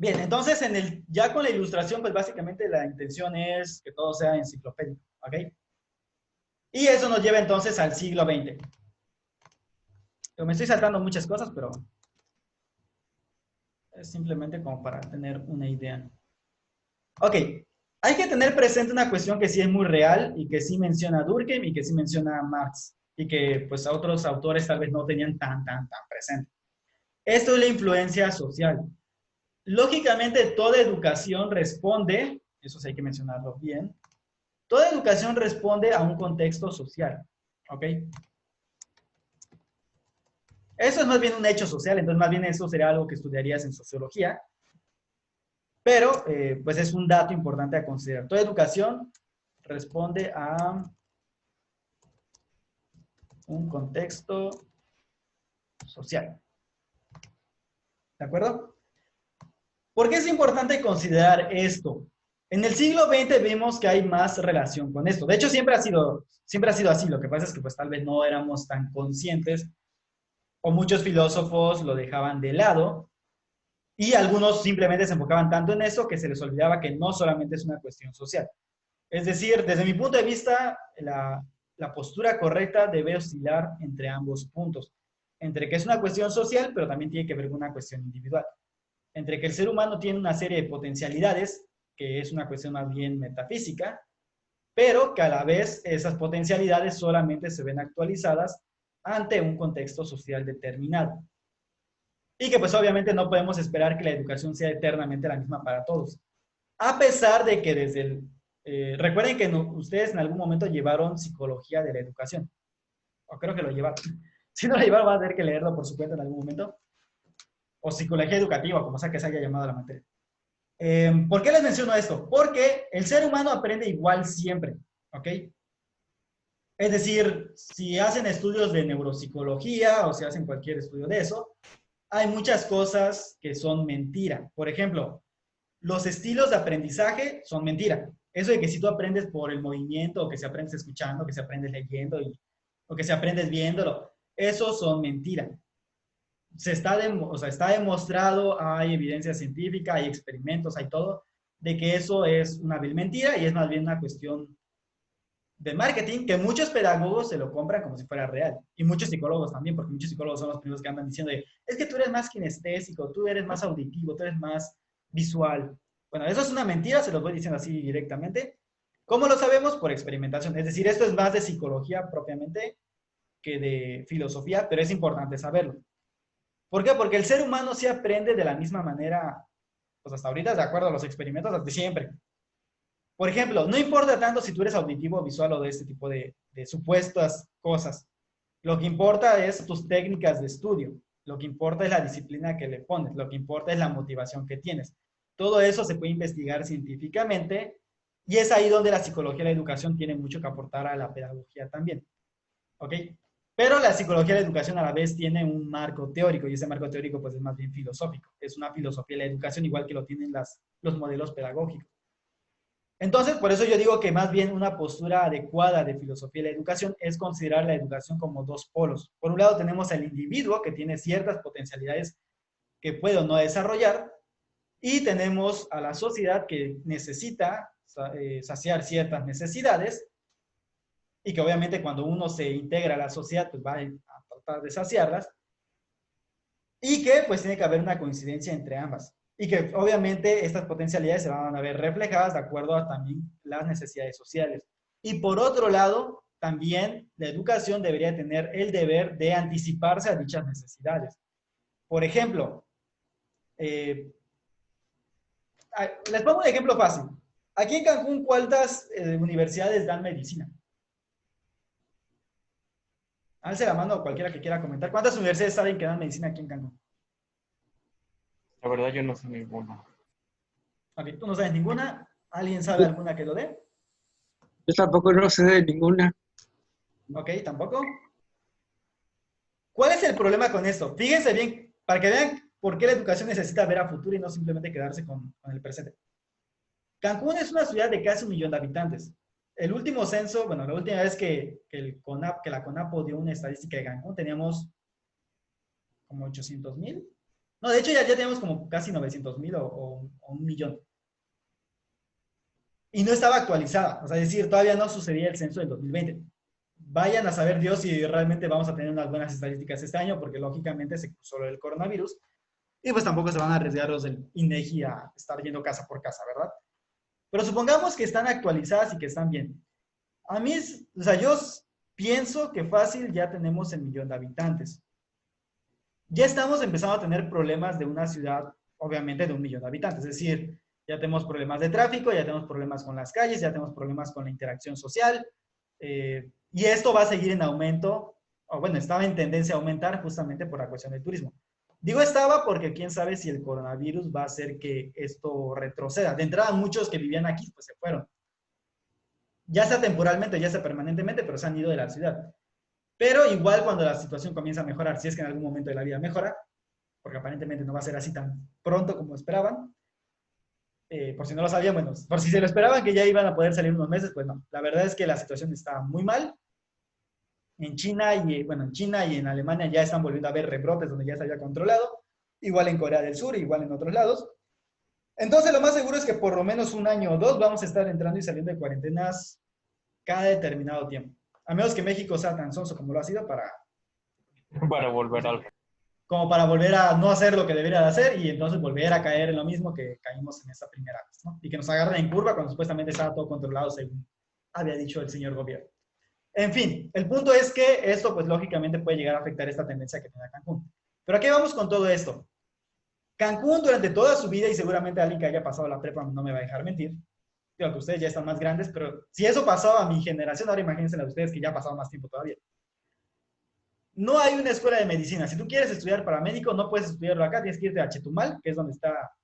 Bien, entonces ya con la ilustración, pues básicamente la intención es que todo sea enciclopédico, ¿ok? Y eso nos lleva entonces al siglo XX. Yo me estoy saltando muchas cosas, pero es simplemente como para tener una idea. Ok, hay que tener presente una cuestión que sí es muy real y que sí menciona Durkheim y que sí menciona Marx y que pues otros autores tal vez no tenían tan presente. Esto es la influencia social. Lógicamente, toda educación responde, eso sí hay que mencionarlo bien, toda educación responde a un contexto social, ¿ok? Eso es más bien un hecho social, entonces más bien eso sería algo que estudiarías en sociología, pero pues es un dato importante a considerar. Toda educación responde a un contexto social, ¿de acuerdo? ¿Por qué es importante considerar esto? En el siglo XX vimos que hay más relación con esto. De hecho, siempre ha sido así. Lo que pasa es que pues tal vez no éramos tan conscientes o muchos filósofos lo dejaban de lado y algunos simplemente se enfocaban tanto en eso que se les olvidaba que no solamente es una cuestión social. Es decir, desde mi punto de vista, la postura correcta debe oscilar entre ambos puntos. Entre que es una cuestión social, pero también tiene que ver con una cuestión individual. Entre que el ser humano tiene una serie de potencialidades, que es una cuestión más bien metafísica, pero que a la vez esas potencialidades solamente se ven actualizadas ante un contexto social determinado. Y que pues obviamente no podemos esperar que la educación sea eternamente la misma para todos. A pesar de que desde el... recuerden que ustedes en algún momento llevaron psicología de la educación. O creo que lo llevaron. Si no lo llevaron, van a tener que leerlo por su cuenta en algún momento. O psicología educativa, como sea que se haya llamado la materia. ¿Por qué les menciono esto? Porque el ser humano aprende igual siempre, ¿ok? Es decir, si hacen estudios de neuropsicología o si hacen cualquier estudio de eso, hay muchas cosas que son mentira. Por ejemplo, los estilos de aprendizaje son mentira. Eso de que si tú aprendes por el movimiento, o que si aprendes escuchando, que si aprendes leyendo, o que si aprendes viéndolo, esos son mentira. Está demostrado, hay evidencia científica, hay experimentos, hay todo, de que eso es una vil mentira y es más bien una cuestión de marketing que muchos pedagogos se lo compran como si fuera real. Y muchos psicólogos también, porque muchos psicólogos son los primeros que andan diciendo es que tú eres más kinestésico, tú eres más auditivo, tú eres más visual. Bueno, eso es una mentira, se los voy diciendo así directamente. ¿Cómo lo sabemos? Por experimentación. Es decir, esto es más de psicología propiamente que de filosofía, pero es importante saberlo. ¿Por qué? Porque el ser humano sí aprende de la misma manera, pues hasta ahorita, de acuerdo a los experimentos, desde siempre. Por ejemplo, no importa tanto si tú eres auditivo, visual o de este tipo de supuestas cosas. Lo que importa es tus técnicas de estudio. Lo que importa es la disciplina que le pones. Lo que importa es la motivación que tienes. Todo eso se puede investigar científicamente y es ahí donde la psicología y la educación tienen mucho que aportar a la pedagogía también. ¿Ok? Pero la psicología de la educación a la vez tiene un marco teórico y ese marco teórico pues es más bien filosófico. Es una filosofía de la educación igual que lo tienen los modelos pedagógicos. Entonces, por eso yo digo que más bien una postura adecuada de filosofía de la educación es considerar la educación como dos polos. Por un lado tenemos al individuo que tiene ciertas potencialidades que puede o no desarrollar y tenemos a la sociedad que necesita saciar ciertas necesidades y que obviamente cuando uno se integra a la sociedad pues va a tratar de saciarlas y que pues tiene que haber una coincidencia entre ambas. Y que obviamente estas potencialidades se van a ver reflejadas de acuerdo a también las necesidades sociales. Y por otro lado, también la educación debería tener el deber de anticiparse a dichas necesidades. Por ejemplo, eh, les pongo un ejemplo fácil. Aquí en Cancún, ¿cuántas universidades dan medicina? Alce la mano a cualquiera que quiera comentar. ¿Cuántas universidades saben que dan medicina aquí en Cancún? La verdad yo no sé ninguna. Ok, tú no sabes ninguna. ¿Alguien sabe alguna que lo dé? Yo tampoco no sé de ninguna. Ok, tampoco. ¿Cuál es el problema con esto? Fíjense bien, para que vean por qué la educación necesita ver a futuro y no simplemente quedarse con el presente. Cancún es una ciudad de casi 1 millón de habitantes. El último censo, bueno, la última vez que la CONAPO dio una estadística de Cancún, teníamos como 800,000, No, de hecho ya tenemos como casi 900,000 o 1,000,000. Y no estaba actualizada, o sea, es decir, todavía no sucedía el censo del 2020. Vayan a saber Dios si realmente vamos a tener unas buenas estadísticas este año, porque lógicamente se cruzó el coronavirus, y pues tampoco se van a arriesgar los del INEGI a estar yendo casa por casa, ¿verdad? Pero supongamos que están actualizadas y que están bien. A mí, o sea, yo pienso que fácil ya tenemos el 1,000,000 de habitantes. Ya estamos empezando a tener problemas de una ciudad, obviamente, de 1,000,000 de habitantes. Es decir, ya tenemos problemas de tráfico, ya tenemos problemas con las calles, ya tenemos problemas con la interacción social. Y esto va a seguir en aumento, o bueno, estaba en tendencia a aumentar justamente por la cuestión del turismo. Digo estaba porque quién sabe si el coronavirus va a hacer que esto retroceda. De entrada, muchos que vivían aquí pues se fueron. Ya sea temporalmente, ya sea permanentemente, pero se han ido de la ciudad. Pero igual cuando la situación comienza a mejorar, si es que en algún momento de la vida mejora, porque aparentemente no va a ser así tan pronto como esperaban, por si no lo sabían, bueno, por si se lo esperaban que ya iban a poder salir unos meses, pues no. La verdad es que la situación está muy mal. En China bueno, en China y en Alemania ya están volviendo a haber rebrotes donde ya se había controlado. Igual en Corea del Sur, igual en otros lados. Entonces, lo más seguro es que por lo menos un año o dos vamos a estar entrando y saliendo de cuarentenas cada determinado tiempo. A menos que México sea tan sonso como lo ha sido Para volver al... como para volver a no hacer lo que debería de hacer y entonces volver a caer en lo mismo que caímos en esa primera vez, ¿no? Y que nos agarren en curva cuando supuestamente estaba todo controlado según había dicho el señor gobierno. En fin, el punto es que esto pues lógicamente puede llegar a afectar esta tendencia que tiene Cancún. Pero ¿a qué vamos con todo esto? Cancún durante toda su vida, y seguramente alguien que haya pasado la prepa no me va a dejar mentir, creo que ustedes ya están más grandes, pero si eso pasaba a mi generación, ahora imagínense a ustedes que ya ha pasado más tiempo todavía. No hay una escuela de medicina. Si tú quieres estudiar paramédico, no puedes estudiarlo acá, tienes que irte a Chetumal, que es donde está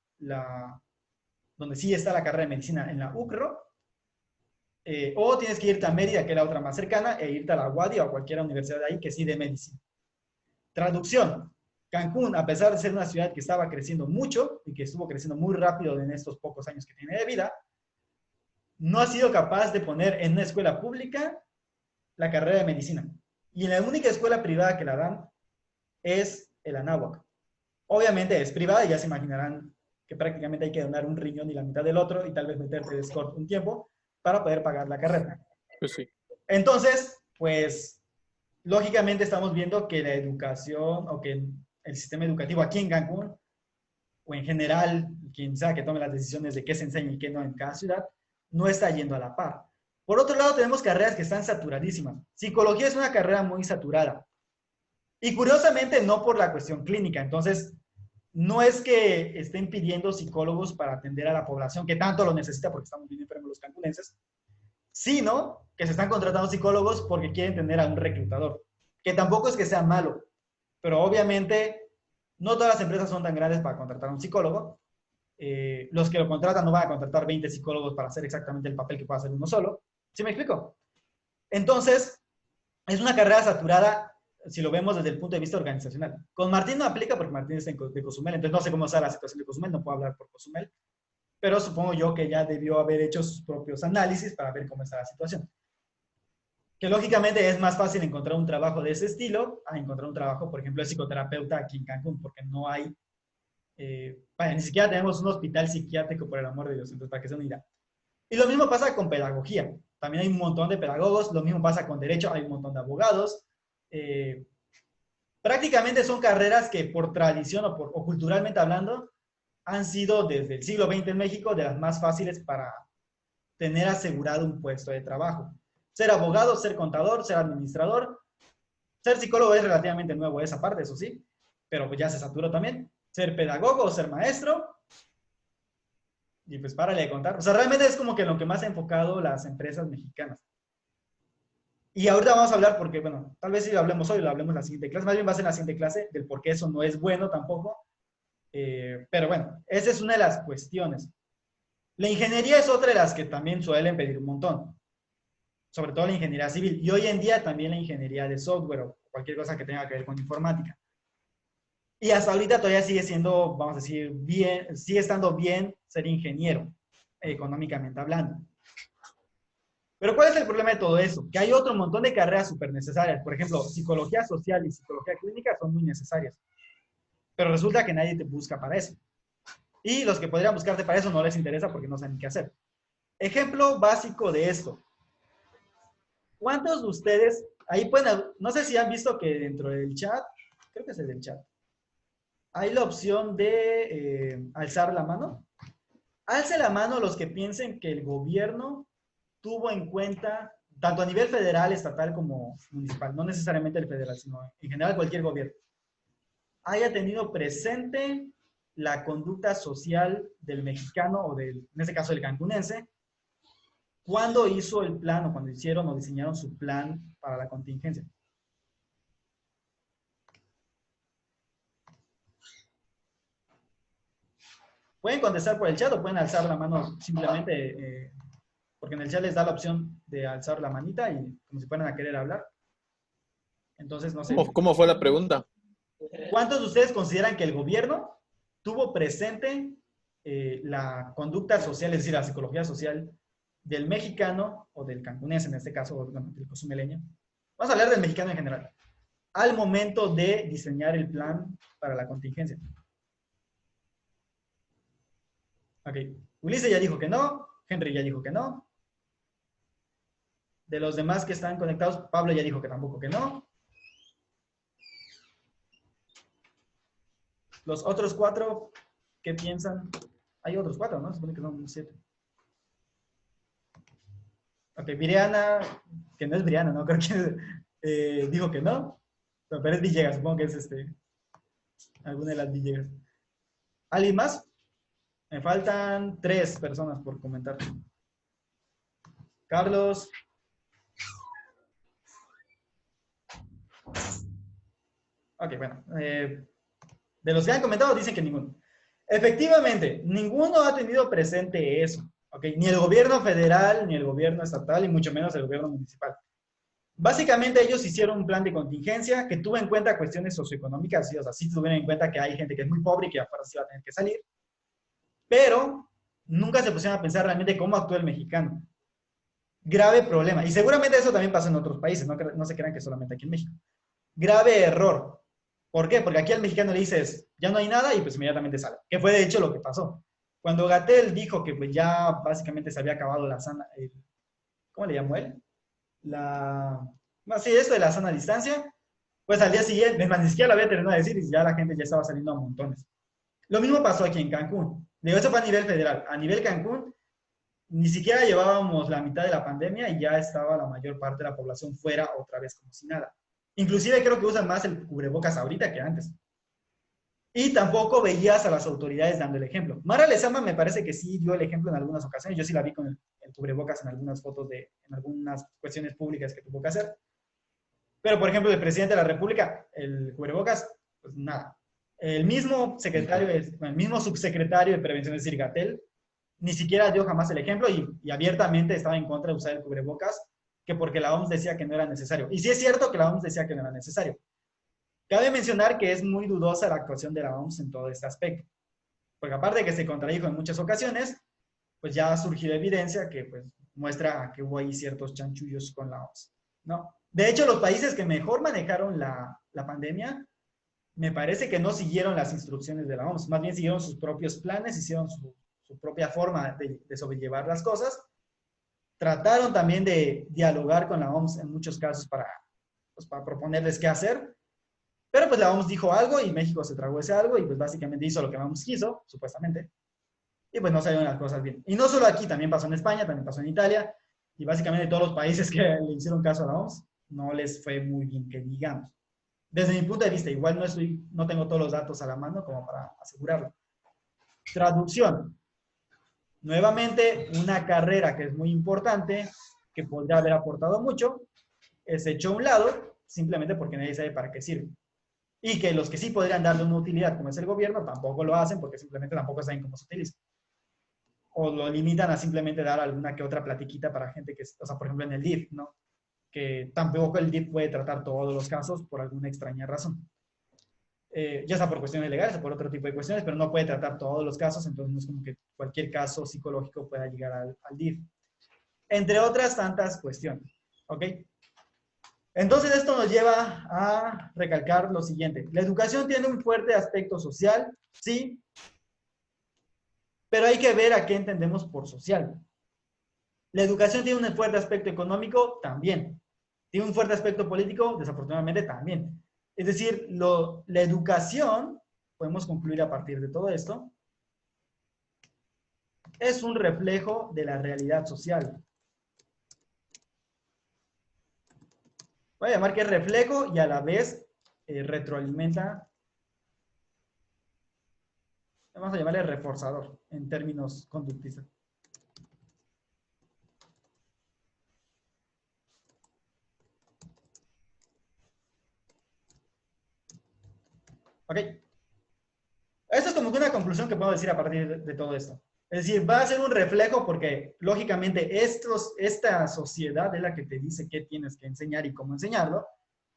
donde sí está la carrera de medicina en la UCRO, o tienes que irte a Mérida, que es la otra más cercana, e irte a la UADY o a cualquier universidad de ahí que sí de medicina. Traducción. Cancún, a pesar de ser una ciudad que estaba creciendo mucho y que estuvo creciendo muy rápido en estos pocos años que tiene de vida, no ha sido capaz de poner en una escuela pública la carrera de medicina. Y en la única escuela privada que la dan es el Anáhuac. Obviamente es privada y ya se imaginarán que prácticamente hay que donar un riñón y la mitad del otro y tal vez meterte de escort un tiempo para poder pagar la carrera. Pues sí. Entonces, pues, lógicamente estamos viendo que la educación o que el sistema educativo aquí en Cancún o en general, quien sea que tome las decisiones de qué se enseña y qué no en cada ciudad, no está yendo a la par. Por otro lado, tenemos carreras que están saturadísimas. Psicología es una carrera muy saturada. Y curiosamente, no por la cuestión clínica. Entonces, no es que estén pidiendo psicólogos para atender a la población que tanto lo necesita porque estamos bien enfermos los cancunenses, sino que se están contratando psicólogos porque quieren tener a un reclutador. Que tampoco es que sea malo, pero obviamente no todas las empresas son tan grandes para contratar a un psicólogo. Los que lo contratan no van a contratar 20 psicólogos para hacer exactamente el papel que puede hacer uno solo. ¿Sí me explico? Entonces, es una carrera saturada si lo vemos desde el punto de vista organizacional. Con Martín no aplica porque Martín es de Cozumel, entonces no sé cómo está la situación de Cozumel, no puedo hablar por Cozumel, pero supongo yo que ya debió haber hecho sus propios análisis para ver cómo está la situación. Que lógicamente es más fácil encontrar un trabajo de ese estilo a encontrar un trabajo, por ejemplo, de psicoterapeuta aquí en Cancún, porque no hay, vaya, ni siquiera tenemos un hospital psiquiátrico, por el amor de Dios, entonces para que se una idea. Y lo mismo pasa con pedagogía. También hay un montón de pedagogos, lo mismo pasa con derecho, hay un montón de abogados. Prácticamente son carreras que por tradición o culturalmente hablando han sido desde el siglo XX en México de las más fáciles para tener asegurado un puesto de trabajo. Ser abogado, ser contador, ser administrador. Ser psicólogo es relativamente nuevo esa parte, eso sí, pero pues ya se saturó también. Ser pedagogo o ser maestro. Y pues párale de contar. O sea, realmente es como que lo que más ha enfocado las empresas mexicanas. Y ahorita vamos a hablar porque, bueno, tal vez si lo hablemos hoy, lo hablemos en la siguiente clase. Más bien va a ser en la siguiente clase del por qué eso no es bueno tampoco. Pero bueno, esa es una de las cuestiones. La ingeniería es otra de las que también suelen pedir un montón. Sobre todo la ingeniería civil. Y hoy en día también la ingeniería de software o cualquier cosa que tenga que ver con informática. Y hasta ahorita todavía sigue siendo, vamos a decir, bien, sigue estando bien ser ingeniero, económicamente hablando. Pero ¿cuál es el problema de todo eso? Que hay otro montón de carreras súper necesarias. Por ejemplo, psicología social y psicología clínica son muy necesarias. pero resulta que nadie te busca para eso. Y los que podrían buscarte para eso no les interesa porque no saben qué hacer. Ejemplo básico de esto. ¿Cuántos de ustedes, ahí pueden, no sé si han visto que dentro del chat, creo que es el del chat, hay la opción de alzar la mano? Alce la mano los que piensen que el gobierno tuvo en cuenta, tanto a nivel federal, estatal como municipal, no necesariamente el federal, sino en general cualquier gobierno, haya tenido presente la conducta social del mexicano o del, en este caso del cancunense, cuando hizo el plan o cuando hicieron o diseñaron su plan para la contingencia. Pueden contestar por el chat o pueden alzar la mano simplemente, porque en el chat les da la opción de alzar la manita y como si fueran a querer hablar. Entonces, no sé. ¿Cómo fue la pregunta? ¿Cuántos de ustedes consideran que el gobierno tuvo presente la conducta social, es decir, la psicología social del mexicano o del cancunense, en este caso, o del cozumeleño? Vamos a hablar del mexicano en general. Al momento de diseñar el plan para la contingencia. Ok. Ulises ya dijo que no. Henry ya dijo que no. De los demás que están conectados, Pablo ya dijo que tampoco que no. Los otros 4, ¿qué piensan? Hay otros 4, ¿no? Se supone que son 7. Ok, Viriana, que no es Viriana, ¿no? Creo que dijo que no. Pero es Villegas, supongo que es alguna de las Villegas. ¿Alguien más? Me faltan 3 personas por comentar. Carlos. Ok, bueno. De los que han comentado dicen que ninguno. Efectivamente, ninguno ha tenido presente eso. ¿Okay? Ni el gobierno federal, ni el gobierno estatal, y mucho menos el gobierno municipal. Básicamente ellos hicieron un plan de contingencia que tuvo en cuenta cuestiones socioeconómicas, ¿sí? O sea, sí tuvieron en cuenta que hay gente que es muy pobre y que afuera sí va a tener que salir, pero nunca se pusieron a pensar realmente cómo actúa el mexicano. Grave problema. Y seguramente eso también pasa en otros países, no se crean que solamente aquí en México. Grave error. ¿Por qué? Porque aquí al mexicano le dices, ya no hay nada y pues inmediatamente sale. Que fue de hecho lo que pasó. Cuando Gatell dijo que pues ya básicamente se había acabado la sana, ¿cómo le llamó él? Sí, esto de la sana distancia, pues al día siguiente, ni siquiera lo había terminado de decir y ya la gente ya estaba saliendo a montones. Lo mismo pasó aquí en Cancún. Digo, eso fue a nivel federal. A nivel Cancún, ni siquiera llevábamos la mitad de la pandemia y ya estaba la mayor parte de la población fuera otra vez como si nada. Inclusive creo que usan más el cubrebocas ahorita que antes. Y tampoco veías a las autoridades dando el ejemplo. Mara Lezama me parece que sí dio el ejemplo en algunas ocasiones. Yo sí la vi con el cubrebocas en algunas fotos en algunas cuestiones públicas que tuvo que hacer. Pero, por ejemplo, el presidente de la República, el cubrebocas, pues nada. El mismo subsecretario de Prevención, es decir, Gatell, ni siquiera dio jamás el ejemplo y abiertamente estaba en contra de usar el cubrebocas, que porque la OMS decía que no era necesario. Y sí es cierto que la OMS decía que no era necesario. Cabe mencionar que es muy dudosa la actuación de la OMS en todo este aspecto, porque aparte de que se contradijo en muchas ocasiones, pues ya ha surgido evidencia que pues, muestra que hubo ahí ciertos chanchullos con la OMS, ¿no? De hecho, los países que mejor manejaron la pandemia, me parece que no siguieron las instrucciones de la OMS, más bien siguieron sus propios planes, hicieron su propia forma de sobrellevar las cosas. Trataron también de dialogar con la OMS en muchos casos para proponerles qué hacer, pero pues la OMS dijo algo y México se tragó ese algo y pues básicamente hizo lo que la OMS quiso, supuestamente, y pues no salieron las cosas bien. Y no solo aquí, también pasó en España, también pasó en Italia, y básicamente todos los países que le hicieron caso a la OMS no les fue muy bien, que digamos. Desde mi punto de vista, igual no tengo todos los datos a la mano como para asegurarlo. Traducción. Nuevamente, una carrera que es muy importante, que podría haber aportado mucho, se echó a un lado simplemente porque nadie sabe para qué sirve. Y que los que sí podrían darle una utilidad, como es el gobierno, tampoco lo hacen porque simplemente tampoco saben cómo se utiliza. O lo limitan a simplemente dar alguna que otra platiquita para gente que, o sea, por ejemplo en el DIF, ¿no? Que tampoco el DIF puede tratar todos los casos por alguna extraña razón. Ya sea por cuestiones legales o por otro tipo de cuestiones, pero no puede tratar todos los casos, entonces no es como que cualquier caso psicológico pueda llegar al DIF. Entre otras tantas cuestiones, ¿ok? Entonces esto nos lleva a recalcar lo siguiente. La educación tiene un fuerte aspecto social, sí, pero hay que ver a qué entendemos por social. La educación tiene un fuerte aspecto económico, también. Tiene un fuerte aspecto político, desafortunadamente, también. Es decir, la educación, podemos concluir a partir de todo esto, es un reflejo de la realidad social. Voy a llamar que es reflejo y a la vez retroalimenta. Vamos a llamarle reforzador en términos conductistas. Ok. Esto es como que una conclusión que puedo decir a partir de todo esto. Es decir, va a ser un reflejo porque, lógicamente, esta sociedad es la que te dice qué tienes que enseñar y cómo enseñarlo,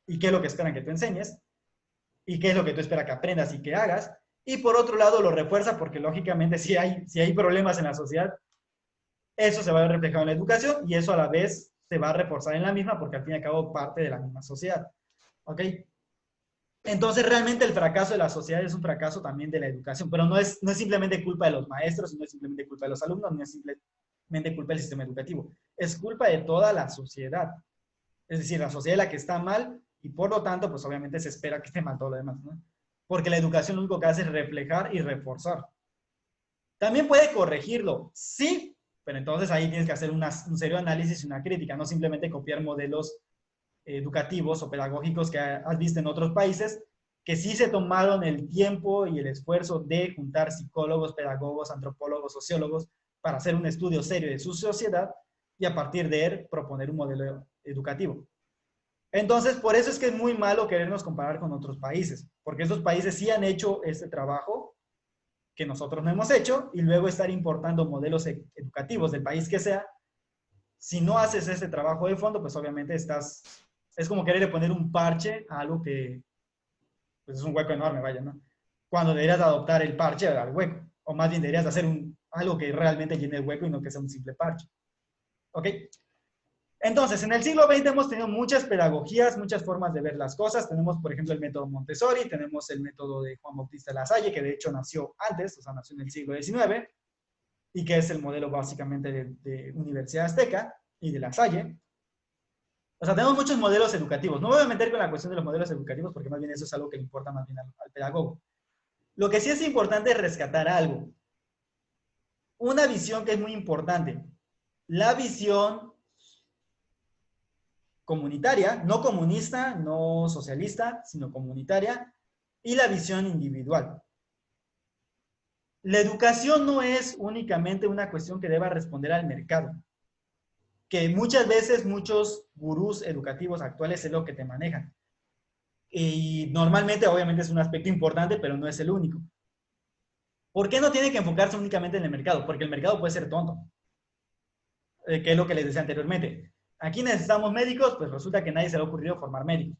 y qué es lo que esperan que tú enseñes, y qué es lo que tú esperas que aprendas y que hagas. Y por otro lado, lo refuerza porque, lógicamente, si hay problemas en la sociedad, eso se va a ver reflejado en la educación y eso a la vez se va a reforzar en la misma porque al fin y al cabo parte de la misma sociedad. ¿Ok? Entonces, realmente el fracaso de la sociedad es un fracaso también de la educación, pero no es simplemente culpa de los maestros, no es simplemente culpa de los alumnos, no es simplemente culpa del sistema educativo, es culpa de toda la sociedad. Es decir, la sociedad es la que está mal y por lo tanto, pues obviamente se espera que esté mal todo lo demás, ¿no? Porque la educación lo único que hace es reflejar y reforzar. También puede corregirlo, sí, pero entonces ahí tienes que hacer un serio análisis y una crítica, no simplemente copiar modelos educativos o pedagógicos que has visto en otros países, que sí se tomaron el tiempo y el esfuerzo de juntar psicólogos, pedagogos, antropólogos, sociólogos, para hacer un estudio serio de su sociedad y a partir de él proponer un modelo educativo. Entonces, por eso es que es muy malo querernos comparar con otros países, porque esos países sí han hecho este trabajo que nosotros no hemos hecho y luego estar importando modelos educativos del país que sea. Si no haces ese trabajo de fondo, pues obviamente es como quererle poner un parche a algo que pues es un hueco enorme, vaya, ¿no? Cuando deberías adoptar el parche al hueco, o más bien deberías hacer algo que realmente llene el hueco y no que sea un simple parche. ¿Ok? Entonces, en el siglo XX hemos tenido muchas pedagogías, muchas formas de ver las cosas. Tenemos, por ejemplo, el método Montessori, tenemos el método de Juan Bautista Lasalle, que de hecho nació antes, o sea, nació en el siglo XIX, y que es el modelo básicamente de Universidad Azteca y de Lasalle. O sea, tenemos muchos modelos educativos. No me voy a meter con la cuestión de los modelos educativos porque más bien eso es algo que le importa más bien al pedagogo. Lo que sí es importante es rescatar algo. Una visión que es muy importante. La visión comunitaria, no comunista, no socialista, sino comunitaria, y la visión individual. La educación no es únicamente una cuestión que deba responder al mercado, que muchas veces muchos gurús educativos actuales es lo que te manejan. Y normalmente, obviamente, es un aspecto importante, pero no es el único. ¿Por qué no tiene que enfocarse únicamente en el mercado? Porque el mercado puede ser tonto, que es lo que les decía anteriormente. Aquí necesitamos médicos, pues resulta que nadie se le ha ocurrido formar médicos.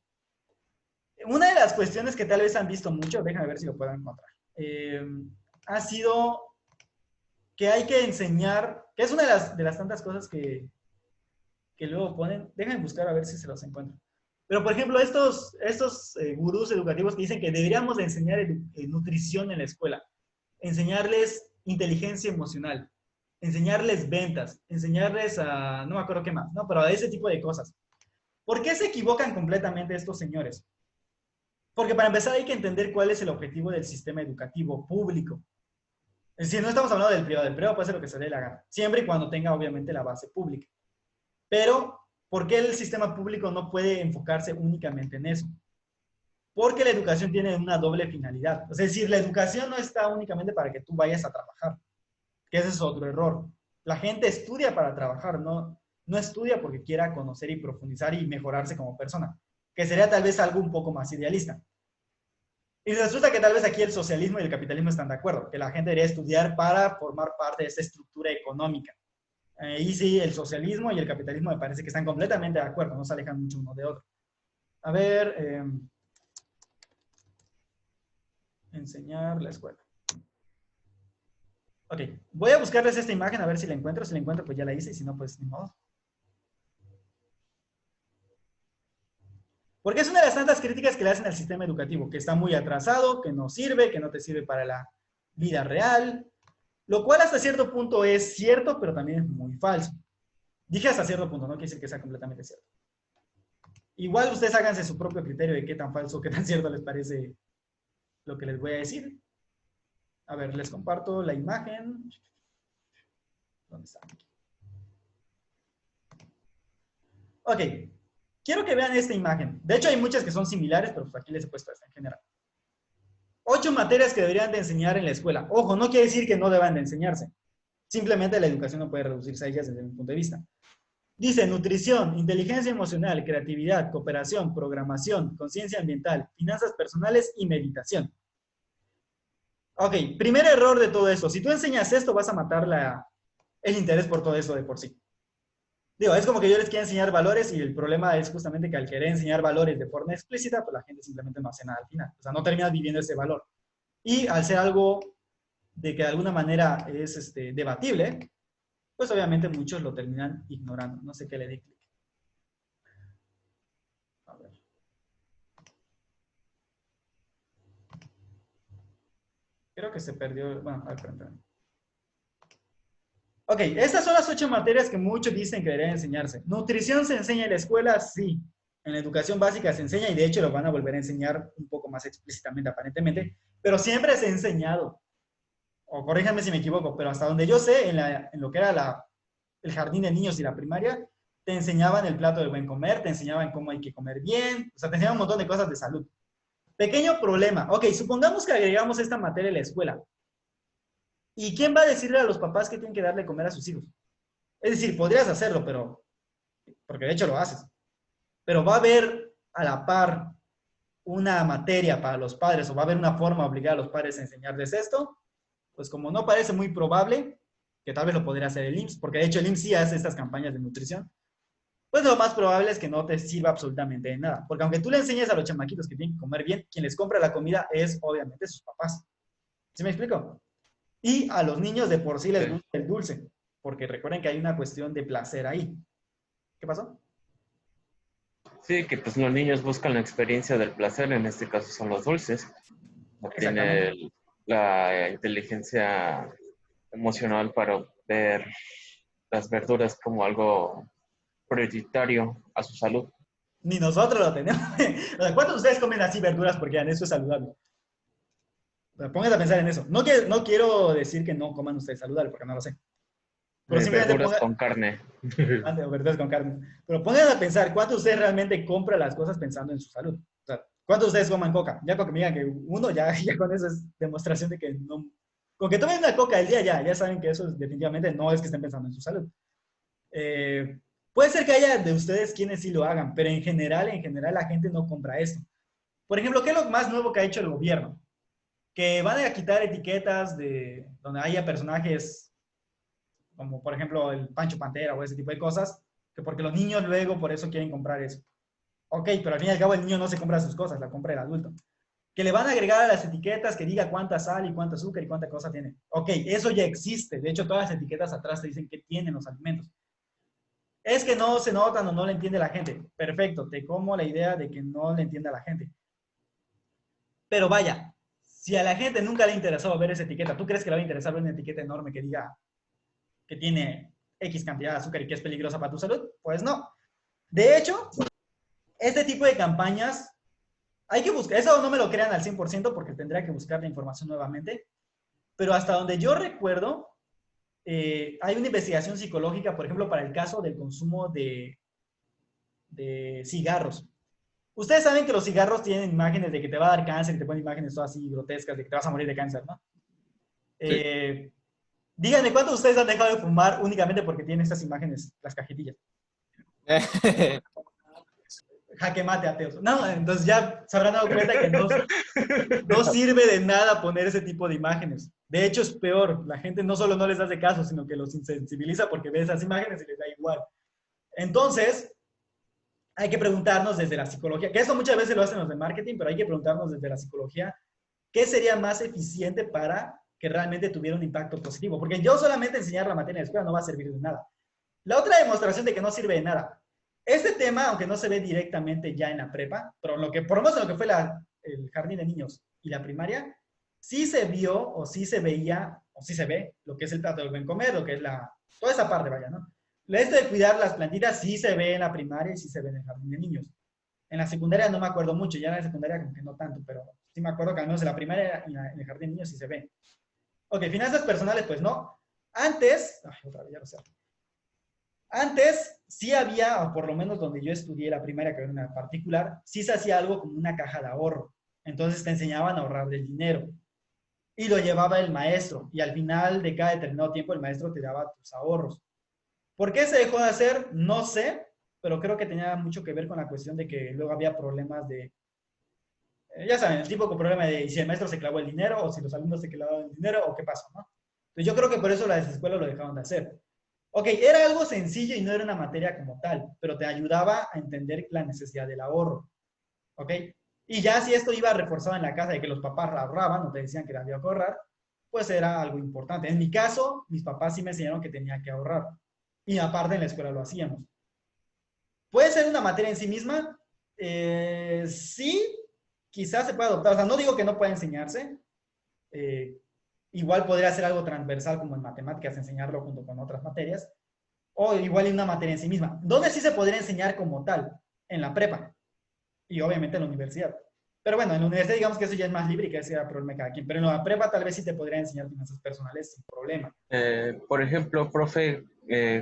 Una de las cuestiones que tal vez han visto mucho, déjame ver si lo puedo encontrar, ha sido que hay que enseñar, que es una de las tantas cosas que luego ponen, déjenme buscar a ver si se los encuentro. Pero, por ejemplo, estos gurús educativos que dicen que deberíamos de enseñar nutrición en la escuela, enseñarles inteligencia emocional, enseñarles ventas, enseñarles a, no me acuerdo qué más, ¿no? Pero a ese tipo de cosas. ¿Por qué se equivocan completamente estos señores? Porque para empezar hay que entender cuál es el objetivo del sistema educativo público. Es decir, no estamos hablando del privado puede ser lo que se dé la gana, siempre y cuando tenga obviamente la base pública. Pero, ¿por qué el sistema público no puede enfocarse únicamente en eso? Porque la educación tiene una doble finalidad. Es decir, la educación no está únicamente para que tú vayas a trabajar, que ese es otro error. La gente estudia para trabajar, no estudia porque quiera conocer y profundizar y mejorarse como persona, que sería tal vez algo un poco más idealista. Y resulta que tal vez aquí el socialismo y el capitalismo están de acuerdo, que la gente debería estudiar para formar parte de esta estructura económica. Y sí, el socialismo y el capitalismo me parece que están completamente de acuerdo, no se alejan mucho uno de otro. A ver, enseñar la escuela. Ok, voy a buscarles esta imagen a ver si la encuentro. Si la encuentro, pues ya la hice, y si no, pues ni modo. Porque es una de las tantas críticas que le hacen al sistema educativo, que está muy atrasado, que no sirve, que no te sirve para la vida real, lo cual hasta cierto punto es cierto, pero también es muy falso. Dije hasta cierto punto, no quiere decir que sea completamente cierto. Igual ustedes háganse su propio criterio de qué tan falso, qué tan cierto les parece lo que les voy a decir. A ver, les comparto la imagen. ¿Dónde está? Ok. Quiero que vean esta imagen. De hecho, hay muchas que son similares, pero pues aquí les he puesto esta en general. 8 materias que deberían de enseñar en la escuela. Ojo, no quiere decir que no deban de enseñarse. Simplemente la educación no puede reducirse a ellas desde mi punto de vista. Dice nutrición, inteligencia emocional, creatividad, cooperación, programación, conciencia ambiental, finanzas personales y meditación. Ok, primer error de todo eso. Si tú enseñas esto, vas a matar el interés por todo eso de por sí. Digo, es como que yo les quiero enseñar valores y el problema es justamente que al querer enseñar valores de forma explícita, pues la gente simplemente no hace nada al final. O sea, no terminas viviendo ese valor. Y al ser algo de que de alguna manera es debatible, pues obviamente muchos lo terminan ignorando. No sé qué le di clic. A ver. Creo que se perdió. Bueno, a ver, espérame. Ok, estas son las 8 materias que muchos dicen que deberían enseñarse. ¿Nutrición se enseña en la escuela? Sí. En la educación básica se enseña y de hecho lo van a volver a enseñar un poco más explícitamente, aparentemente, pero siempre se ha enseñado. O corríjanme si me equivoco, pero hasta donde yo sé, en lo que era el jardín de niños y la primaria, te enseñaban el plato del buen comer, te enseñaban cómo hay que comer bien, o sea, te enseñaban un montón de cosas de salud. Pequeño problema. Ok, supongamos que agregamos esta materia a la escuela. ¿Y quién va a decirle a los papás que tienen que darle comer a sus hijos? Es decir, podrías hacerlo, pero, porque de hecho lo haces. Pero va a haber a la par una materia para los padres o va a haber una forma de obligar a los padres a enseñarles esto, pues como no parece muy probable, que tal vez lo podría hacer el IMSS, porque de hecho el IMSS sí hace estas campañas de nutrición, pues lo más probable es que no te sirva absolutamente de nada. Porque aunque tú le enseñes a los chamaquitos que tienen que comer bien, quien les compra la comida es obviamente sus papás. ¿Sí me explico? Y a los niños de por sí les gusta el dulce, porque recuerden que hay una cuestión de placer ahí. ¿Qué pasó? Sí, que pues los niños buscan la experiencia del placer, en este caso son los dulces. No tiene la inteligencia emocional para ver las verduras como algo prioritario a su salud. Ni nosotros lo tenemos. ¿Cuántos de ustedes comen así verduras porque eso es saludable? Pónganse a pensar en eso. No quiero decir que no coman ustedes saludable, porque no lo sé. Pero simplemente verduras con carne. O verduras con carne. Pero pónganse a pensar, ¿cuántos de ustedes realmente compran las cosas pensando en su salud? O sea, ¿cuántos de ustedes coman coca? Ya con que me digan que uno, ya con eso es demostración de que no... Con que tomen una coca el día, ya saben que eso definitivamente no es que estén pensando en su salud. Puede ser que haya de ustedes quienes sí lo hagan, pero en general la gente no compra esto. Por ejemplo, ¿qué es lo más nuevo que ha hecho el gobierno? Que van a quitar etiquetas de donde haya personajes como por ejemplo el Pancho Pantera o ese tipo de cosas, que porque los niños luego por eso quieren comprar eso. Ok, pero al fin y al cabo el niño no se compra sus cosas, la compra el adulto. Que le van a agregar a las etiquetas que diga cuánta sal y cuánta azúcar y cuánta cosa tiene. Ok, eso ya existe. De hecho, todas las etiquetas atrás te dicen qué tienen los alimentos. Es que no se notan o no le entiende la gente. Perfecto, te como la idea de que no le entienda la gente. Pero vaya, si a la gente nunca le ha interesado ver esa etiqueta, ¿tú crees que le va a interesar ver una etiqueta enorme que diga que tiene X cantidad de azúcar y que es peligrosa para tu salud? Pues no. De hecho, este tipo de campañas hay que buscar, eso no me lo crean al 100% porque tendría que buscar la información nuevamente, pero hasta donde yo recuerdo, hay una investigación psicológica, por ejemplo, para el caso del consumo de cigarros. Ustedes saben que los cigarros tienen imágenes de que te va a dar cáncer y te ponen imágenes todas así grotescas de que te vas a morir de cáncer, ¿no? Sí. Díganme, ¿cuántos de ustedes han dejado de fumar únicamente porque tienen estas imágenes, las cajetillas? Jaque mate, ateos. No, entonces ya se habrán dado cuenta que no sirve de nada poner ese tipo de imágenes. De hecho, es peor. La gente no solo no les hace caso, sino que los insensibiliza porque ve esas imágenes y les da igual. Entonces, hay que preguntarnos desde la psicología, que eso muchas veces lo hacen los de marketing, pero hay que preguntarnos desde la psicología, ¿qué sería más eficiente para que realmente tuviera un impacto positivo? Porque yo solamente enseñar la materia en la escuela no va a servir de nada. La otra demostración de que no sirve de nada, Este tema, aunque no se ve directamente ya en la prepa, pero por lo menos en lo que fue el jardín de niños y la primaria, sí se vio o sí se veía o sí se ve lo que es el plato del buen comer, lo que es toda esa parte, vaya, ¿no? Esto de cuidar las plantitas sí se ve en la primaria y sí se ve en el jardín de niños. En la secundaria no me acuerdo mucho, ya en la secundaria como que no tanto, pero sí me acuerdo que al menos en la primaria y en el jardín de niños sí se ve. Ok, finanzas personales, pues no. Antes, otra vez ya lo sé. Antes sí había, o por lo menos donde yo estudié la primaria, que era una particular, sí se hacía algo como una caja de ahorro. Entonces te enseñaban a ahorrar del dinero. Y lo llevaba el maestro. Y al final de cada determinado tiempo el maestro te daba tus ahorros. ¿Por qué se dejó de hacer? No sé, pero creo que tenía mucho que ver con la cuestión de que luego había problemas de, ya saben, el típico problema de si el maestro se clavó el dinero o si los alumnos se clavaron el dinero o qué pasó, ¿no? Entonces yo creo que por eso las escuelas lo dejaron de hacer. Ok, era algo sencillo y no era una materia como tal, pero te ayudaba a entender la necesidad del ahorro. ¿Ok? Y ya si esto iba reforzado en la casa de que los papás ahorraban o te decían que había que ahorrar, pues era algo importante. En mi caso, mis papás sí me enseñaron que tenía que ahorrar. Y aparte en la escuela lo hacíamos. ¿Puede ser una materia en sí misma? Sí, quizás se pueda adoptar. O sea, no digo que no pueda enseñarse. Igual podría ser algo transversal como en matemáticas, enseñarlo junto con otras materias. O igual en una materia en sí misma. ¿Dónde sí se podría enseñar como tal? En la prepa. Y obviamente en la universidad. Pero bueno, en la universidad digamos que eso ya es más libre y que ese sea problema de cada quien. Pero en la prepa tal vez sí te podría enseñar finanzas personales sin problema. Por ejemplo, profe,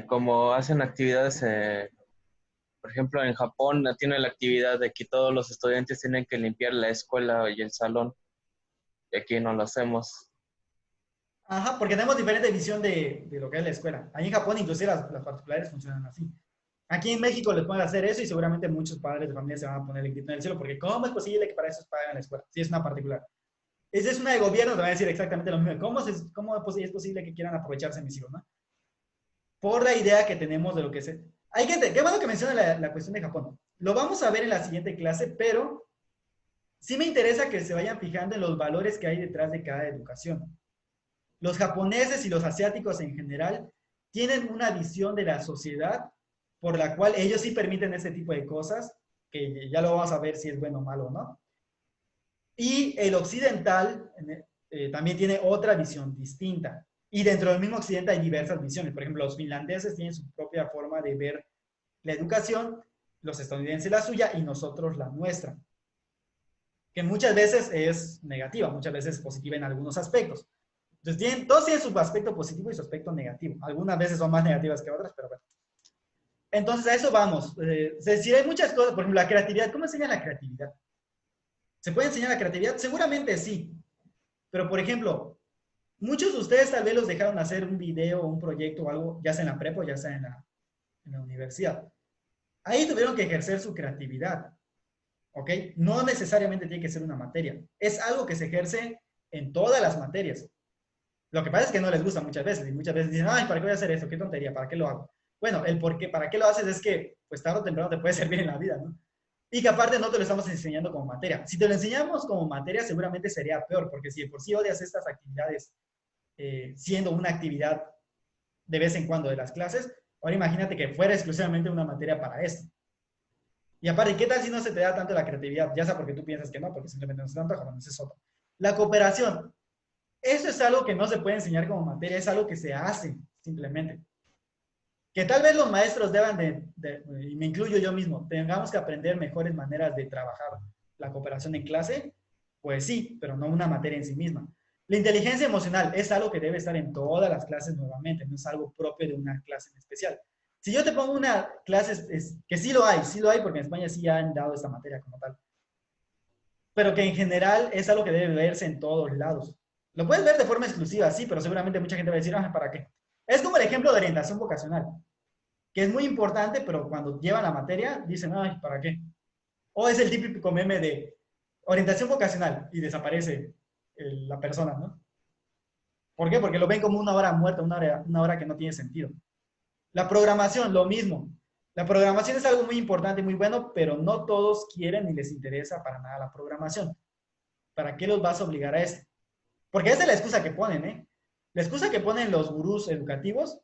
como hacen actividades, por ejemplo, en Japón tiene la actividad de que todos los estudiantes tienen que limpiar la escuela y el salón. Y aquí no lo hacemos. Ajá, porque tenemos diferente visión de lo que es la escuela. Ahí en Japón inclusive las particulares funcionan así. Aquí en México les pueden hacer eso y seguramente muchos padres de familia se van a poner el grito en el cielo porque ¿cómo es posible que para eso paguen la escuela? Si es una particular. Esa es una de gobierno, te van a decir exactamente lo mismo. ¿Cómo es posible que quieran aprovecharse mis hijos, no? Por la idea que tenemos de lo que es. Qué bueno que menciona la cuestión de Japón. Lo vamos a ver en la siguiente clase, pero sí me interesa que se vayan fijando en los valores que hay detrás de cada educación. Los japoneses y los asiáticos en general tienen una visión de la sociedad por la cual ellos sí permiten ese tipo de cosas, que ya lo vamos a ver si es bueno o malo, ¿no? Y el occidental también tiene otra visión distinta. Y dentro del mismo occidente hay diversas visiones. Por ejemplo, los finlandeses tienen su propia forma de ver la educación, los estadounidenses la suya y nosotros la nuestra. Que muchas veces es negativa, muchas veces es positiva en algunos aspectos. Entonces, todos tienen su aspecto positivo y su aspecto negativo. Algunas veces son más negativas que otras, pero bueno. Entonces, a eso vamos. Es decir, hay muchas cosas. Por ejemplo, la creatividad. ¿Cómo enseña la creatividad? ¿Se puede enseñar la creatividad? Seguramente sí. Pero, por ejemplo, muchos de ustedes tal vez los dejaron hacer un video o un proyecto o algo, ya sea en la prepa o ya sea en la universidad. Ahí tuvieron que ejercer su creatividad. ¿Ok? No necesariamente tiene que ser una materia. Es algo que se ejerce en todas las materias. Lo que pasa es que no les gusta muchas veces y muchas veces dicen, ay, ¿para qué voy a hacer eso? ¿Qué tontería? ¿Para qué lo hago? Bueno, el por qué, ¿para qué lo haces? Es que, pues tarde o temprano te puede servir en la vida, ¿no? Y que aparte no te lo estamos enseñando como materia. Si te lo enseñamos como materia, seguramente sería peor, porque si de por sí odias estas actividades siendo una actividad de vez en cuando de las clases, ahora imagínate que fuera exclusivamente una materia para esto. Y aparte, ¿qué tal si no se te da tanto la creatividad? Ya sea porque tú piensas que no, porque simplemente no se te antoja, bueno, eso es otro. La cooperación. Eso es algo que no se puede enseñar como materia, es algo que se hace simplemente. Que tal vez los maestros deban y me incluyo yo mismo, tengamos que aprender mejores maneras de trabajar la cooperación en clase, pues sí, pero no una materia en sí misma. La inteligencia emocional es algo que debe estar en todas las clases nuevamente, no es algo propio de una clase en especial. Si yo te pongo una clase, que sí lo hay porque en España sí han dado esta materia como tal, pero que en general es algo que debe verse en todos lados. Lo puedes ver de forma exclusiva, sí, pero seguramente mucha gente va a decir, ah, ¿para qué? Es como el ejemplo de orientación vocacional, que es muy importante, pero cuando llevan la materia dicen, ay, ¿para qué? O es el típico meme de orientación vocacional y desaparece la persona, ¿no? ¿Por qué? Porque lo ven como una hora muerta, una hora que no tiene sentido. La programación, lo mismo. La programación es algo muy importante y muy bueno, pero no todos quieren ni les interesa para nada la programación. ¿Para qué los vas a obligar a esto? Porque esa es la excusa que ponen, ¿eh? La excusa que ponen los gurús educativos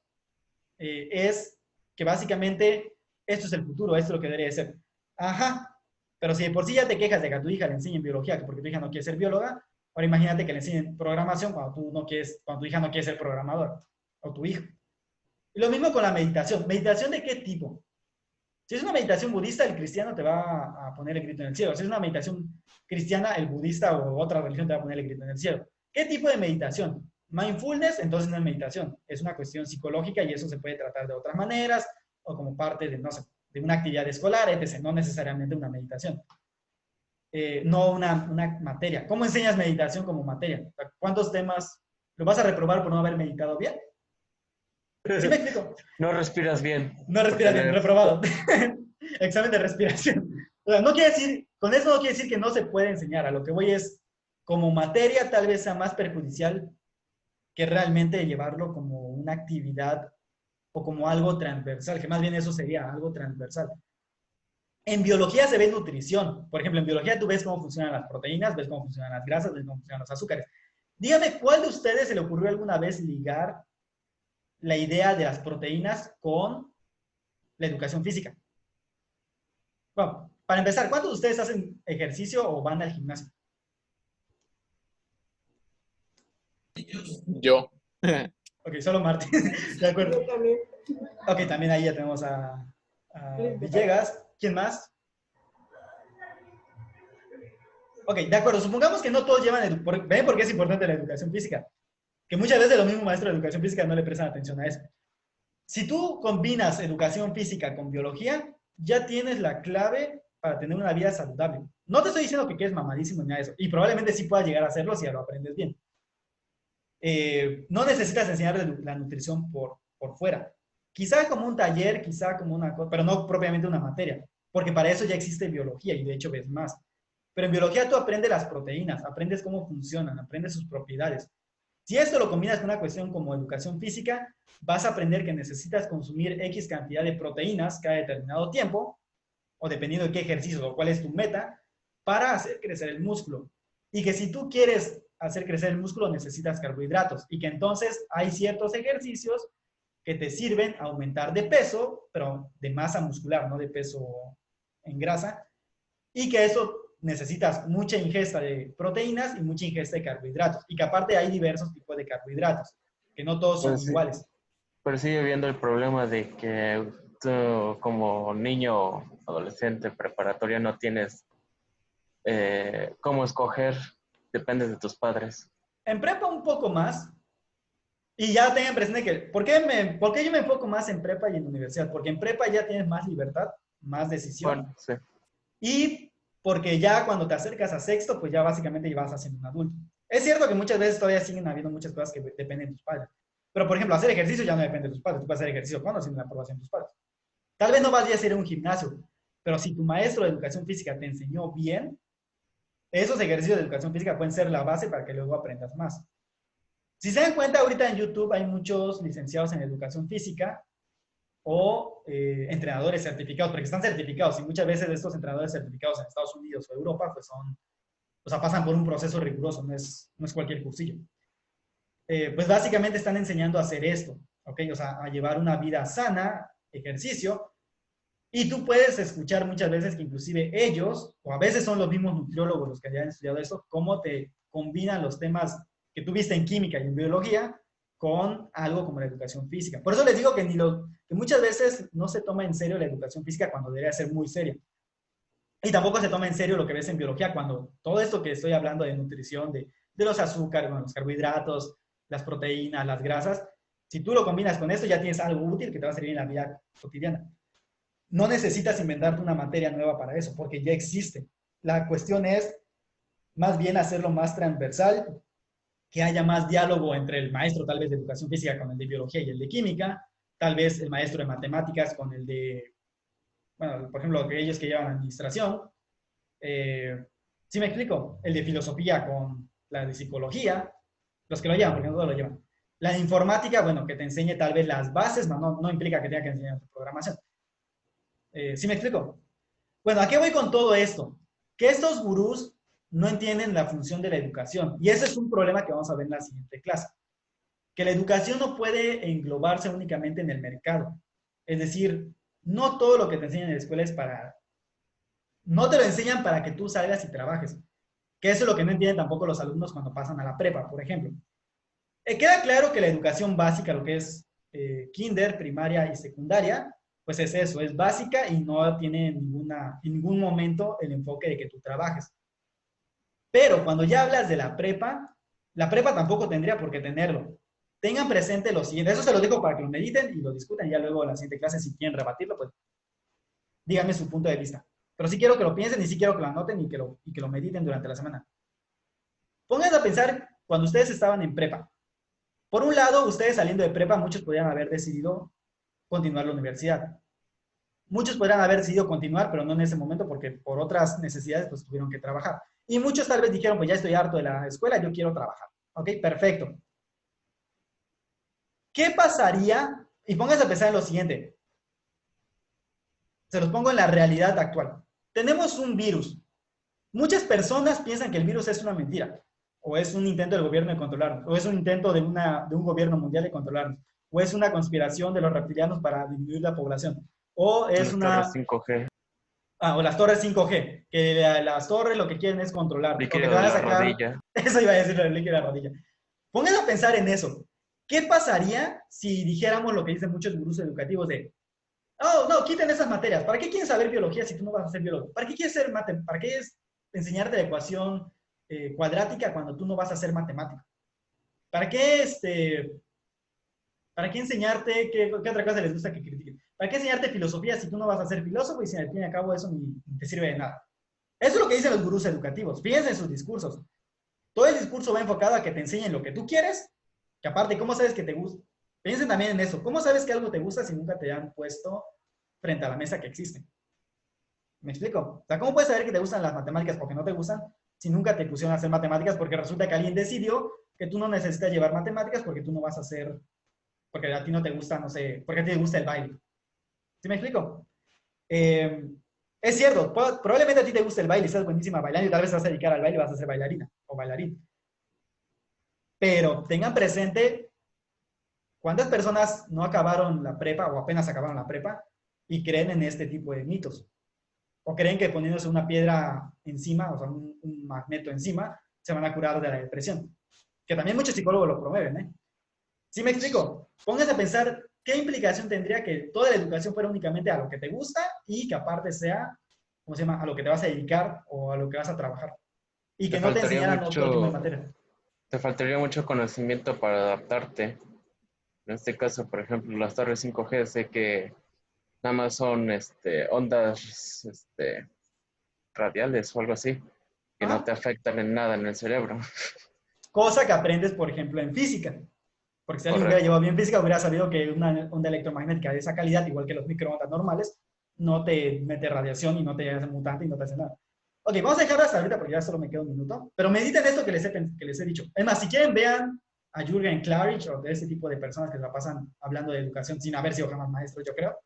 es que básicamente esto es el futuro, esto es lo que debería ser. Ajá, pero si de por sí ya te quejas de que a tu hija le enseñen biología porque tu hija no quiere ser bióloga, ahora imagínate que le enseñen programación cuando tu hija no quiere ser programador, o tu hijo. Y lo mismo con la meditación. ¿Meditación de qué tipo? Si es una meditación budista, el cristiano te va a poner el grito en el cielo. Si es una meditación cristiana, el budista o otra religión te va a poner el grito en el cielo. ¿Qué tipo de meditación? Mindfulness, entonces no es meditación. Es una cuestión psicológica y eso se puede tratar de otras maneras o como parte de, no sé, de una actividad escolar, etc. No necesariamente una meditación. No una materia. ¿Cómo enseñas meditación como materia? ¿Cuántos temas lo vas a reprobar por no haber meditado bien? ¿Sí me explico? No respiras bien. No respiras bien, reprobado. Examen de respiración. O sea, no quiere decir, con eso no quiere decir que no se puede enseñar. A lo que voy es, como materia tal vez sea más perjudicial que realmente llevarlo como una actividad o como algo transversal, que más bien eso sería algo transversal. En biología se ve nutrición. Por ejemplo, en biología tú ves cómo funcionan las proteínas, ves cómo funcionan las grasas, ves cómo funcionan los azúcares. Dígame, ¿cuál de ustedes se le ocurrió alguna vez ligar la idea de las proteínas con la educación física? Bueno, para empezar, ¿cuántos de ustedes hacen ejercicio o van al gimnasio? Yo. Ok, solo Martín. De acuerdo. Yo también. Ok, también ahí ya tenemos a Villegas. ¿Quién más? Ok, de acuerdo. Supongamos que no todos llevan... ¿Ven por qué es importante la educación física? Que muchas veces los mismos maestros de educación física no le prestan atención a eso. Si tú combinas educación física con biología, ya tienes la clave para tener una vida saludable. No te estoy diciendo que quedes mamadísimo ni nada de eso. Y probablemente sí puedas llegar a hacerlo si ya lo aprendes bien. No necesitas enseñar la nutrición por fuera. Quizá como un taller, quizá como una cosa, pero no propiamente una materia. Porque para eso ya existe biología y de hecho ves más. Pero en biología tú aprendes las proteínas, aprendes cómo funcionan, aprendes sus propiedades. Si esto lo combinas con una cuestión como educación física, vas a aprender que necesitas consumir X cantidad de proteínas cada determinado tiempo, o dependiendo de qué ejercicio o cuál es tu meta, para hacer crecer el músculo. Y que si tú quieres hacer crecer el músculo, necesitas carbohidratos. Y que entonces hay ciertos ejercicios que te sirven a aumentar de peso, pero de masa muscular, no de peso en grasa. Y que eso necesitas mucha ingesta de proteínas y mucha ingesta de carbohidratos. Y que aparte hay diversos tipos de carbohidratos, que no todos son iguales. Pero sigue habiendo el problema de que tú como niño, adolescente, preparatoria, no tienes cómo escoger, dependes de tus padres. En prepa un poco más, y ya tengan presente que, ¿por qué yo me enfoco más en prepa y en universidad? Porque en prepa ya tienes más libertad, más decisión. Bueno, sí. Y porque ya cuando te acercas a sexto, pues ya básicamente ya vas haciendo un adulto. Es cierto que muchas veces todavía siguen habiendo muchas cosas que dependen de tus padres. Pero, por ejemplo, hacer ejercicio ya no depende de tus padres. Tú puedes hacer ejercicio cuando sin la aprobación de tus padres. Tal vez no vayas a ir a un gimnasio, pero si tu maestro de educación física te enseñó bien, esos ejercicios de educación física pueden ser la base para que luego aprendas más. Si se dan cuenta, ahorita en YouTube hay muchos licenciados en educación física o entrenadores certificados, porque están certificados y muchas veces estos entrenadores certificados en Estados Unidos o Europa, pues pasan por un proceso riguroso, no es cualquier cursillo. Pues básicamente están enseñando a hacer esto, ¿ok? O sea, a llevar una vida sana, ejercicio, y tú puedes escuchar muchas veces que inclusive ellos, o a veces son los mismos nutriólogos los que hayan estudiado eso, cómo te combinan los temas que tú viste en química y en biología con algo como la educación física. Por eso les digo que, que muchas veces no se toma en serio la educación física cuando debería ser muy seria. Y tampoco se toma en serio lo que ves en biología cuando todo esto que estoy hablando de nutrición, de los azúcares, bueno, los carbohidratos, las proteínas, las grasas, si tú lo combinas con esto ya tienes algo útil que te va a servir en la vida cotidiana. No necesitas inventarte una materia nueva para eso, porque ya existe. La cuestión es más bien hacerlo más transversal, que haya más diálogo entre el maestro tal vez de educación física con el de biología y el de química, tal vez el maestro de matemáticas con el de, bueno, por ejemplo, aquellos que llevan administración. ¿Sí me explico? El de filosofía con la de psicología, los que lo llevan, porque no todos lo llevan. La de informática, bueno, que te enseñe tal vez las bases, no implica que tenga que enseñar programación. ¿Sí me explico? Bueno, ¿a qué voy con todo esto? Que estos gurús no entienden la función de la educación. Y ese es un problema que vamos a ver en la siguiente clase. Que la educación no puede englobarse únicamente en el mercado. Es decir, no todo lo que te enseñan en la escuela es para... No te lo enseñan para que tú salgas y trabajes. Que eso es lo que no entienden tampoco los alumnos cuando pasan a la prepa, por ejemplo. Queda claro que la educación básica, lo que es kinder, primaria y secundaria, pues es eso, es básica y no tiene en ningún momento el enfoque de que tú trabajes. Pero cuando ya hablas de la prepa tampoco tendría por qué tenerlo. Tengan presente lo siguiente, eso se lo digo para que lo mediten y lo discutan, y ya luego en la siguiente clase, si quieren rebatirlo, pues díganme su punto de vista. Pero sí quiero que lo piensen y sí quiero que lo anoten y que lo mediten durante la semana. Pónganse a pensar cuando ustedes estaban en prepa. Por un lado, ustedes saliendo de prepa, muchos podrían haber decidido continuar la universidad. Muchos podrían haber decidido continuar, pero no en ese momento porque por otras necesidades pues tuvieron que trabajar. Y muchos tal vez dijeron, pues ya estoy harto de la escuela, yo quiero trabajar. ¿Ok? Perfecto. ¿Qué pasaría? Y pónganse a pensar en lo siguiente. Se los pongo en la realidad actual. Tenemos un virus. Muchas personas piensan que el virus es una mentira, o es un intento del gobierno de controlarnos, o es un intento de un gobierno mundial de controlarnos, o es una conspiración de los reptilianos para disminuir la población, o es Las torres 5G. O las torres 5G, que las torres lo que quieren es controlar. Líquido Porque te van de a la sacar... rodilla. Eso iba a decir, el líquido de la rodilla. Pónganse a pensar en eso. ¿Qué pasaría si dijéramos lo que dicen muchos gurús educativos de, oh, no, quiten esas materias. ¿Para qué quieres saber biología si tú no vas a ser biólogo? ¿Para qué quieres ser ¿Para qué es enseñarte la ecuación cuadrática cuando tú no vas a ser matemático? ¿Para qué, para qué enseñarte qué otra cosa les gusta que critiquen? ¿Para qué enseñarte filosofía si tú no vas a ser filósofo y si al fin y al cabo eso ni te sirve de nada? Eso es lo que dicen los gurús educativos. Fíjense en sus discursos. Todo el discurso va enfocado a que te enseñen lo que tú quieres, que aparte, ¿cómo sabes que te gusta? Piensen también en eso. ¿Cómo sabes que algo te gusta si nunca te han puesto frente a la mesa que existe? ¿Me explico? O sea, ¿cómo puedes saber que te gustan las matemáticas o que no te gustan si nunca te pusieron a hacer matemáticas porque resulta que alguien decidió que tú no necesitas llevar matemáticas porque tú no vas a hacer, porque a ti no te gusta, no sé, porque a ti te gusta el baile? ¿Sí me explico? Es cierto, probablemente a ti te guste el baile y seas buenísima bailando y tal vez te vas a dedicar al baile y vas a ser bailarina o bailarín. Pero tengan presente cuántas personas no acabaron la prepa o apenas acabaron la prepa y creen en este tipo de mitos. O creen que poniéndose una piedra encima, o sea, un magneto encima, se van a curar de la depresión. Que también muchos psicólogos lo promueven, ¿eh? ¿Sí me explico? Pónganse a pensar qué implicación tendría que toda la educación fuera únicamente a lo que te gusta y que aparte sea, ¿cómo se llama?, a lo que te vas a dedicar o a lo que vas a trabajar. Y que no te enseñaran otro tipo de materia. Te faltaría mucho conocimiento para adaptarte. En este caso, por ejemplo, las torres 5G, sé que nada más son ondas radiales o algo así, que no te afectan en nada en el cerebro. Cosa que aprendes, por ejemplo, en física. Porque si alguien hubiera llevado bien física, hubiera sabido que una onda electromagnética de esa calidad, igual que los microondas normales, no te mete radiación y no te hace mutante y no te hace nada. Ok, vamos a dejarlo hasta ahorita porque ya solo me queda un minuto. Pero mediten esto que les he dicho. Es más, si quieren, vean a Jürgen Klarich o de ese tipo de personas que se la pasan hablando de educación sin haber sido jamás maestros, yo creo.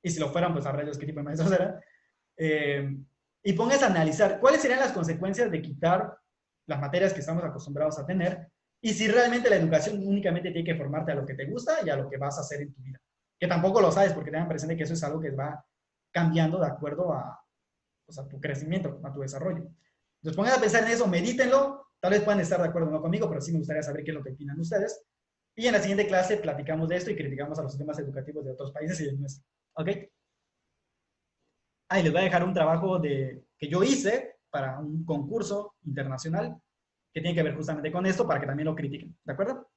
Y si lo fueran, pues sabrán ellos qué tipo de maestros eran. Y pónganse a analizar cuáles serían las consecuencias de quitar las materias que estamos acostumbrados a tener y si realmente la educación únicamente tiene que formarte a lo que te gusta y a lo que vas a hacer en tu vida. Que tampoco lo sabes porque tengan presente que eso es algo que va cambiando de acuerdo a, pues, a tu crecimiento, a tu desarrollo. Entonces pongan a pensar en eso, medítenlo, tal vez puedan estar de acuerdo o no conmigo, pero sí me gustaría saber qué es lo que opinan ustedes. Y en la siguiente clase platicamos de esto y criticamos a los sistemas educativos de otros países y del nuestro. ¿Ok? Y les voy a dejar un trabajo que yo hice para un concurso internacional que tiene que ver justamente con esto para que también lo critiquen. ¿De acuerdo?